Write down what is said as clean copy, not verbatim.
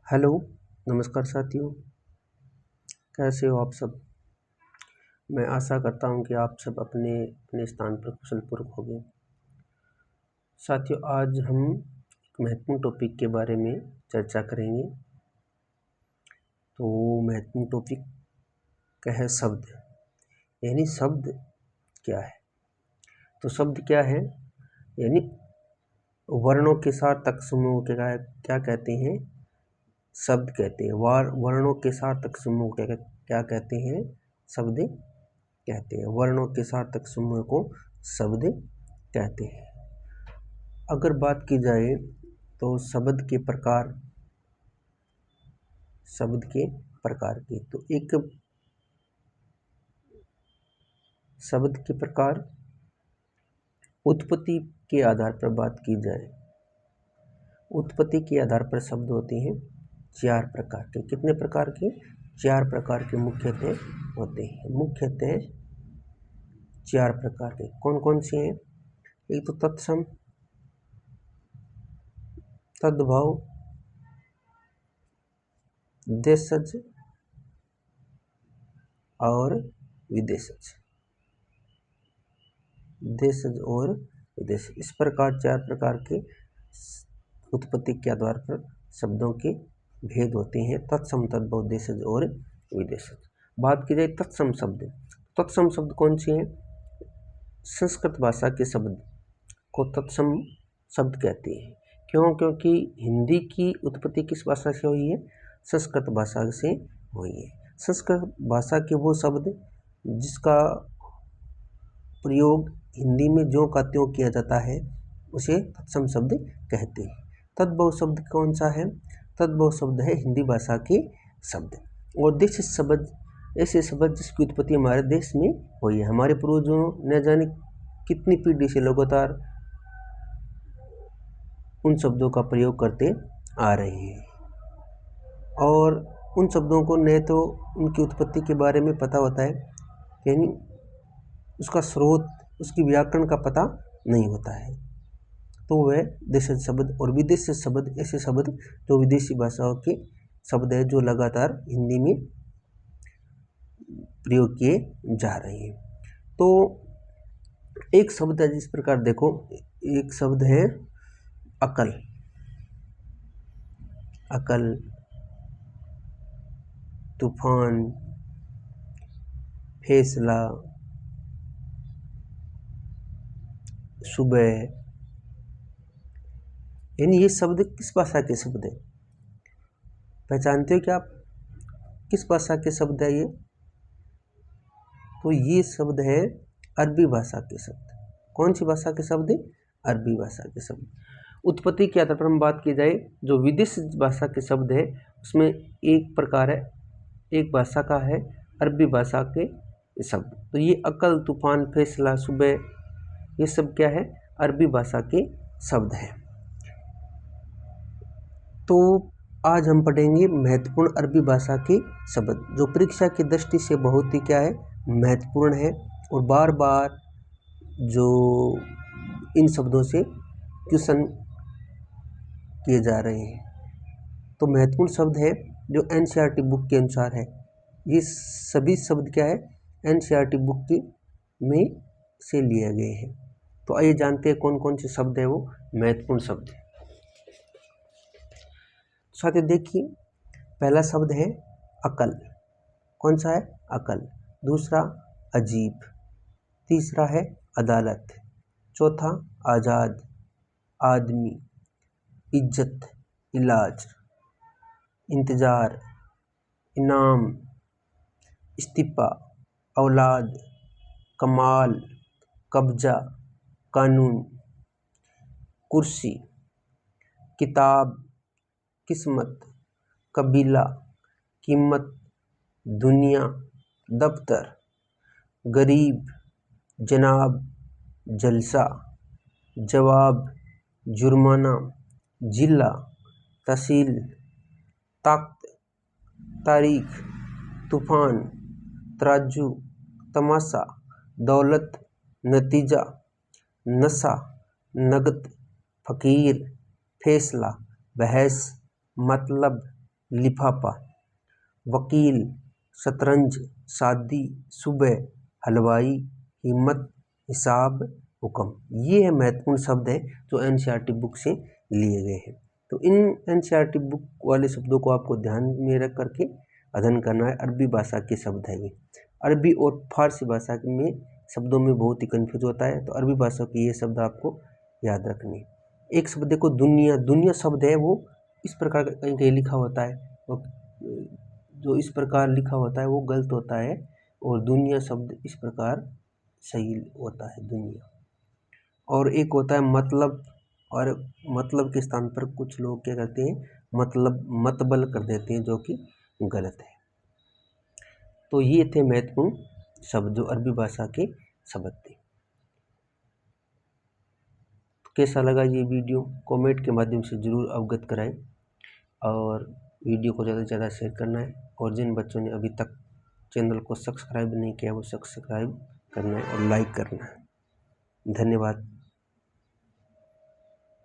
Hello, नमस्कार साथियों। कैसे हो आप सब? मैं आशा करता हूं कि आप सब अपने अपने स्थान पर कुशलपूर्वक होंगे। साथियों, आज हम एक महत्वपूर्ण टॉपिक के बारे में चर्चा करेंगे। तो महत्वपूर्ण टॉपिक क्या है? शब्द। यानी शब्द क्या है? तो शब्द क्या है? यानी वर्णों के सार्थक समूह के क्या कहते हैं? शब्द कहते हैं। वर्णों के सार्थक समूह क्या कहते हैं? शब्द कहते हैं। वर्णों के सार्थक समूह को शब्द कहते हैं। अगर बात की जाए तो शब्द के प्रकार की, तो एक शब्द के प्रकार उत्पत्ति के आधार पर बात की जाए, उत्पत्ति के आधार पर शब्द होते हैं 4 प्रकार के। कितने प्रकार के? 4 प्रकार के मुख्यतः होते हैं। मुख्यतः 4 प्रकार के कौन कौन से हैं? एक तो तत्सम, तद्भव, देशज और विदेशज। देशज और विदेश, इस प्रकार 4 प्रकार के उत्पत्ति के आधार पर शब्दों के भेद होते हैं। तत्सम, तद्भव, देशज और विदेशज। बात की जाए तत्सम शब्द, तत्सम शब्द कौन से हैं? संस्कृत भाषा के शब्द को तत्सम शब्द कहते हैं। क्यों? क्योंकि हिंदी की उत्पत्ति किस भाषा से हुई है? संस्कृत भाषा से हुई है। संस्कृत भाषा के वो शब्द जिसका प्रयोग हिंदी में ज्यों का त्यों किया जाता है उसे तत्सम शब्द कहते हैं। तद्भव शब्द कौन सा है? तद्भव शब्द है हिंदी भाषा के शब्द। और देश शब्द ऐसे शब्द जिसकी उत्पत्ति हमारे देश में हुई है। हमारे पूर्वजों न जाने कितनी पीढ़ी से लगातार उन शब्दों का प्रयोग करते आ रहे हैं और उन शब्दों को न तो उनकी उत्पत्ति के बारे में पता होता है, यानी उसका स्रोत, उसकी व्याकरण का पता नहीं होता है। तो वह देशज शब्द और विदेशी शब्द, ऐसे शब्द जो विदेशी भाषाओं के शब्द है जो लगातार हिंदी में प्रयोग किए जा रहे हैं। तो एक शब्द है जिस प्रकार देखो, एक शब्द है अकल। अकल, तूफान, फैसला, सुबह, यानी ये शब्द किस भाषा के शब्द है? पहचानते हो क्या आप? किस भाषा के शब्द है ये? तो ये शब्द है अरबी भाषा के शब्द। कौन सी भाषा के शब्द है? अरबी भाषा के शब्द। उत्पत्ति के आधार पर हम बात की जाए, जो विदेशी भाषा के शब्द है उसमें एक प्रकार है, एक भाषा का है अरबी भाषा के शब्द। तो ये अकल, तूफान, फैसला, सुबह, ये सब क्या है? अरबी भाषा के शब्द है। तो आज हम पढ़ेंगे महत्वपूर्ण अरबी भाषा के शब्द जो परीक्षा की दृष्टि से बहुत ही क्या है? महत्वपूर्ण है और बार बार जो इन शब्दों से क्वेश्चन किए जा रहे हैं। तो महत्वपूर्ण शब्द है जो एनसीईआरटी बुक के अनुसार है। ये सभी शब्द क्या है? एनसीईआरटी बुक की में से लिए गए हैं। तो आइए जानते हैं कौन कौन से शब्द है वो महत्वपूर्ण शब्द। साथियों देखिए, पहला शब्द है अकल। कौन सा है? अकल। दूसरा अजीब, तीसरा है अदालत, चौथा आज़ाद, आदमी, इज्जत, इलाज, इंतजार, इनाम, इस्तीफा, औलाद, कमाल, कब्जा, कानून, कुर्सी, किताब, किस्मत, कबीला, कीमत, दुनिया, दफ्तर, गरीब, जनाब, जलसा, जवाब, जुर्माना, जिला, तहसील, ताकत, तारीख, तूफान, तराजू, तमाशा, दौलत, नतीजा, नशा, नगद, फकीर, फैसला, बहस, मतलब, लिफाफा, वकील, शतरंज, शादी, सुबह, हलवाई, हिम्मत, हिसाब, हुक्म। ये है महत्वपूर्ण शब्द है जो एनसीईआरटी बुक से लिए गए हैं। तो इन एनसीईआरटी बुक वाले शब्दों को आपको ध्यान में रख करके अध्ययन करना है। अरबी भाषा के शब्द है ये। अरबी और फारसी भाषा में शब्दों में बहुत ही कन्फ्यूज होता है, तो अरबी भाषा के ये शब्द आपको याद रखने। एक शब्द देखो दुनिया, दुनिया शब्द है वो इस प्रकार कहीं कहीं लिखा होता है, जो इस प्रकार लिखा होता है वो गलत होता है, और दुनिया शब्द इस प्रकार सही होता है, दुनिया। और एक होता है मतलब, और मतलब के स्थान पर कुछ लोग क्या करते हैं, मतलब मतबल कर देते हैं, जो कि गलत है। तो ये थे महत्वपूर्ण शब्द जो अरबी भाषा के शब्द थे। तो कैसा लगा ये वीडियो, कमेंट के माध्यम से ज़रूर अवगत कराएं, और वीडियो को ज़्यादा से ज़्यादा शेयर करना है। और जिन बच्चों ने अभी तक चैनल को सब्सक्राइब नहीं किया वो सब्सक्राइब करना है और लाइक करना है। धन्यवाद।